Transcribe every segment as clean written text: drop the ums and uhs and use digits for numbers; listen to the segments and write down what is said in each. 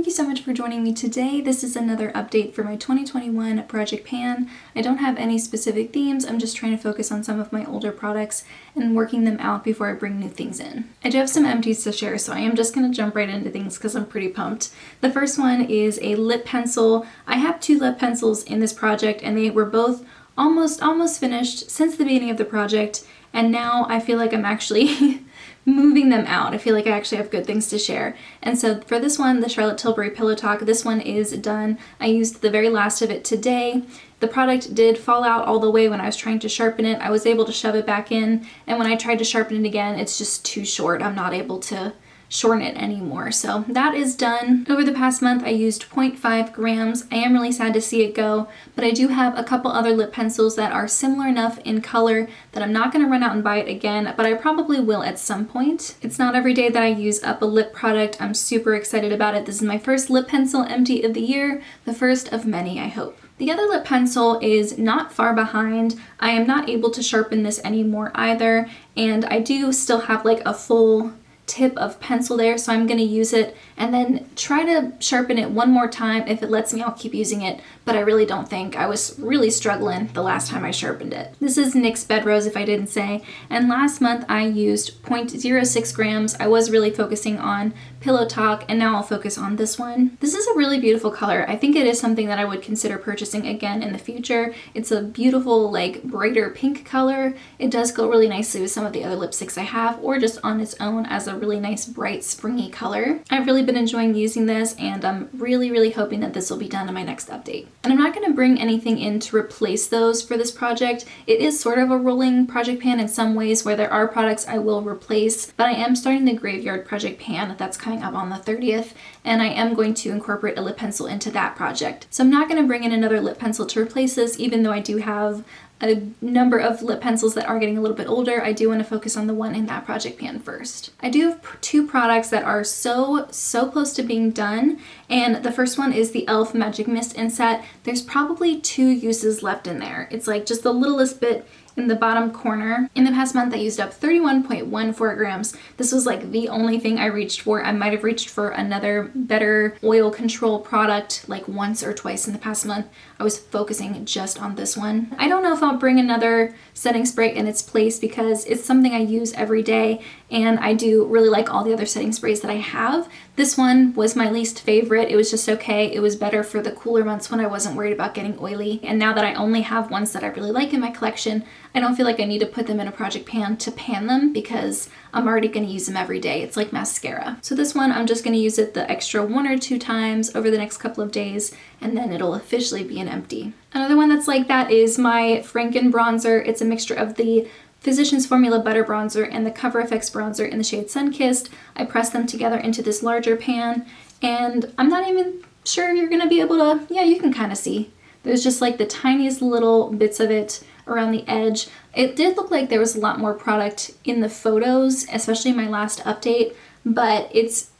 Thank you so much for joining me today. This is another update for my 2021 project pan. I don't have any specific themes, I'm just trying to focus on some of my older products and working them out before I bring new things in. I do have some empties to share, so I am just going to jump right into things because I'm pretty pumped. The first one is a lip pencil. I have two lip pencils in this project and they were both almost finished since the beginning of the project, and now I feel like I'm actually moving them out. I feel like I actually have good things to share. And so for this one, the Charlotte Tilbury Pillow Talk, this one is done. I used the very last of it today. The product did fall out all the way when I was trying to sharpen it. I was able to shove it back in, and when I tried to sharpen it again, it's just too short. I'm not able to shorten it anymore. So that is done. Over the past month I used 0.5 grams. I am really sad to see it go, but I do have a couple other lip pencils that are similar enough in color that I'm not going to run out and buy it again, but I probably will at some point. It's not every day that I use up a lip product. I'm super excited about it. This is my first lip pencil empty of the year, the first of many, I hope. The other lip pencil is not far behind. I am not able to sharpen this anymore either, and I do still have like a full tip of pencil there, so I'm going to use it and then try to sharpen it one more time. If it lets me, I'll keep using it, but I really don't think. I was really struggling the last time I sharpened it. This is NYX Bedrose, if I didn't say, and last month I used 0.06 grams. I was really focusing on Pillow Talk, and now I'll focus on this one. This is a really beautiful color. I think it is something that I would consider purchasing again in the future. It's a beautiful, like, brighter pink color. It does go really nicely with some of the other lipsticks I have, or just on its own as a really nice, bright, springy color. I've really been enjoying using this, and I'm really hoping that this will be done in my next update. And I'm not going to bring anything in to replace those for this project. It is sort of a rolling project pan in some ways, where there are products I will replace, but I am starting the graveyard project pan that's coming up on the 30th, and I am going to incorporate a lip pencil into that project. So I'm not going to bring in another lip pencil to replace this, even though I do have a number of lip pencils that are getting a little bit older. I do want to focus on the one in that project pan first. I do have two products that are so close to being done, and the first one is the e.l.f. Magic Mist Inset. There's probably 2 uses left in there. It's like just the littlest bit in the bottom corner. In the past month I used up 31.14 grams. This was like the only thing I reached for. I might have reached for another better oil control product like once or twice in the past month. I was focusing just on this one. I don't know if I'll bring another setting spray in its place because it's something I use every day, and I do really like all the other setting sprays that I have. This one was my least favorite. It was just okay. It was better for the cooler months when I wasn't worried about getting oily. And now that I only have ones that I really like in my collection, I don't feel like I need to put them in a project pan to pan them because I'm already going to use them every day. It's like mascara. So this one, I'm just going to use it the extra 1 or 2 times over the next couple of days, and then it'll officially be an empty. Another one that's like that is my Franken Bronzer. It's a mixture of the Physicians Formula Butter Bronzer and the CoverFX Bronzer in the shade Sunkissed. I pressed them together into this larger pan, and I'm not even sure you're going to be able to, yeah, you can kind of see. There's just like the tiniest little bits of it around the edge. It did look like there was a lot more product in the photos, especially in my last update, but it's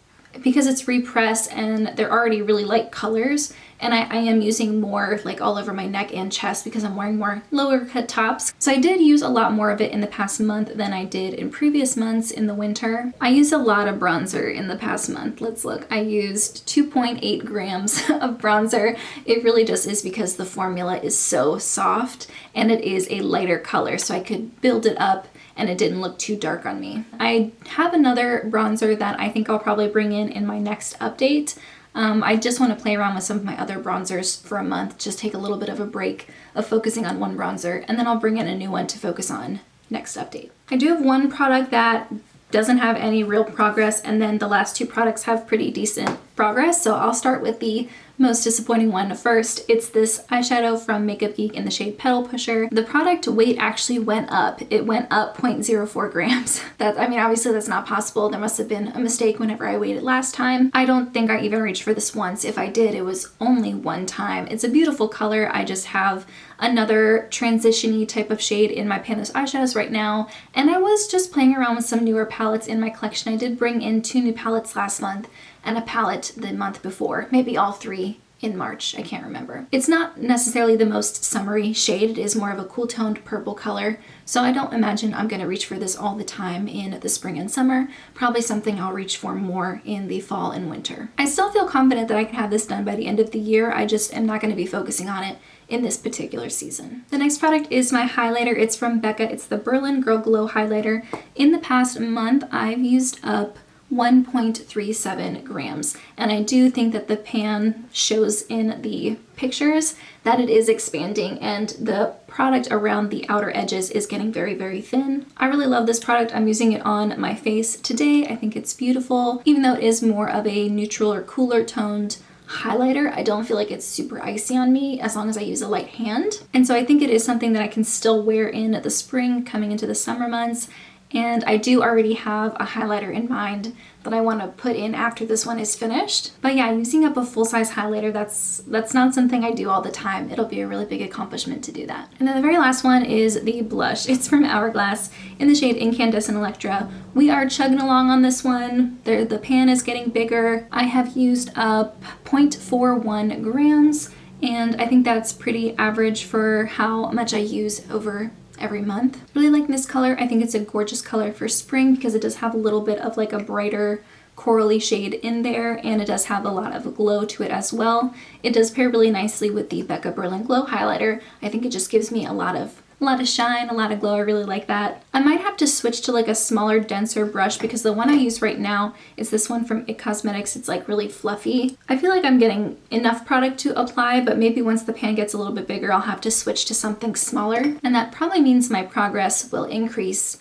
because it's repressed and they're already really light colors, and I am using more like all over my neck and chest because I'm wearing more lower cut tops. So I did use a lot more of it in the past month than I did in previous months in the winter. I used a lot of bronzer in the past month. Let's look. I used 2.8 grams of bronzer. It really just is because the formula is so soft and it is a lighter color, so I could build it up and it didn't look too dark on me. I have another bronzer that I think I'll probably bring in my next update. I just want to play around with some of my other bronzers for a month, just take a little bit of a break of focusing on one bronzer, and then I'll bring in a new one to focus on next update. I do have one product that doesn't have any real progress, and then the last 2 products have pretty decent progress, so I'll start with the most disappointing one first. It's this eyeshadow from Makeup Geek in the shade Petal Pusher. The product weight actually went up. It went up 0.04 grams. I mean, obviously that's not possible. There must have been a mistake whenever I weighed it last time. I don't think I even reached for this once. If I did, it was only one time. It's a beautiful color. I just have another transition-y type of shade in my Panos eyeshadows right now, and I was just playing around with some newer palettes in my collection. I did bring in 2 new palettes last month and a palette the month before, maybe all 3 in March. I can't remember. It's not necessarily the most summery shade. It is more of a cool toned purple color. So I don't imagine I'm going to reach for this all the time in the spring and summer. Probably something I'll reach for more in the fall and winter. I still feel confident that I can have this done by the end of the year. I just am not going to be focusing on it in this particular season. The next product is my highlighter. It's from Becca. It's the Berlin Girl Glow highlighter. In the past month, I've used up 1.37 grams, and I do think that the pan shows in the pictures that it is expanding and the product around the outer edges is getting very, very thin. I really love this product. I'm using it on my face today. I think it's beautiful. Even though it is more of a neutral or cooler toned highlighter, I don't feel like it's super icy on me as long as I use a light hand. And so I think it is something that I can still wear in the spring coming into the summer months. And I do already have a highlighter in mind that I want to put in after this one is finished. But yeah, using up a full-size highlighter, that's not something I do all the time. It'll be a really big accomplishment to do that. And then the very last one is the blush. It's from Hourglass in the shade Incandescent Electra. We are chugging along on this one. The pan is getting bigger. I have used up 0.41 grams, and I think that's pretty average for how much I use over every month. Really like this color. I think it's a gorgeous color for spring because it does have a little bit of like a brighter corally shade in there, and it does have a lot of glow to it as well. It does pair really nicely with the Becca Berlin Glow highlighter. I think it just gives me a lot of shine, a lot of glow. I really like that. I might have to switch to like a smaller, denser brush because the one I use right now is this one from It Cosmetics. It's like really fluffy. I feel like I'm getting enough product to apply, but maybe once the pan gets a little bit bigger, I'll have to switch to something smaller. And that probably means my progress will increase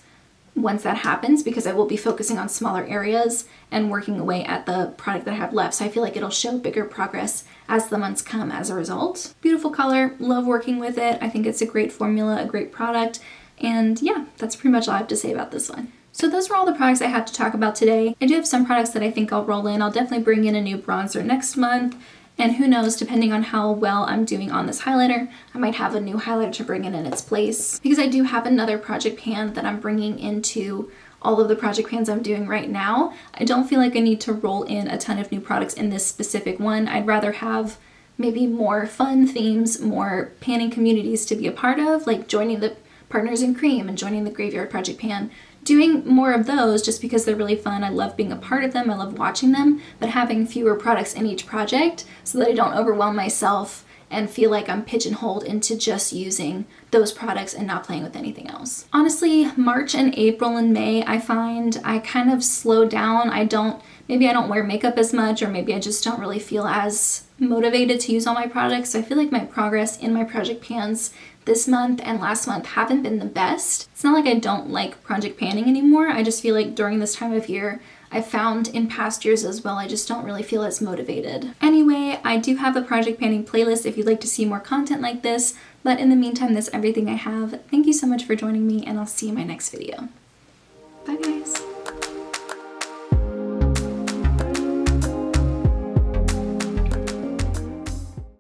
once that happens because I will be focusing on smaller areas and working away at the product that I have left. So I feel like it'll show bigger progress as the months come as a result. Beautiful color, love working with it. I think it's a great formula, a great product. And yeah, that's pretty much all I have to say about this one. So those were all the products I had to talk about today. I do have some products that I think I'll roll in. I'll definitely bring in a new bronzer next month. And who knows, depending on how well I'm doing on this highlighter, I might have a new highlighter to bring in its place. Because I do have another project pan that I'm bringing into all of the project pans I'm doing right now. I don't feel like I need to roll in a ton of new products in this specific one. I'd rather have maybe more fun themes, more panning communities to be a part of, like joining the Partners in Cream and joining the Graveyard Project Pan. Doing more of those just because they're really fun. I love being a part of them. I love watching them, but having fewer products in each project so that I don't overwhelm myself and feel like I'm pigeonholed into just using those products and not playing with anything else. Honestly, March and April and May, I find I kind of slow down. Maybe I don't wear makeup as much, or maybe I just don't really feel as motivated to use all my products. So I feel like my progress in my project pans this month and last month haven't been the best. It's not like I don't like project panning anymore. I just feel like during this time of year, I've found in past years as well, I just don't really feel as motivated. Anyway, I do have a project panning playlist if you'd like to see more content like this, but in the meantime, that's everything I have. Thank you so much for joining me, and I'll see you in my next video. Bye guys.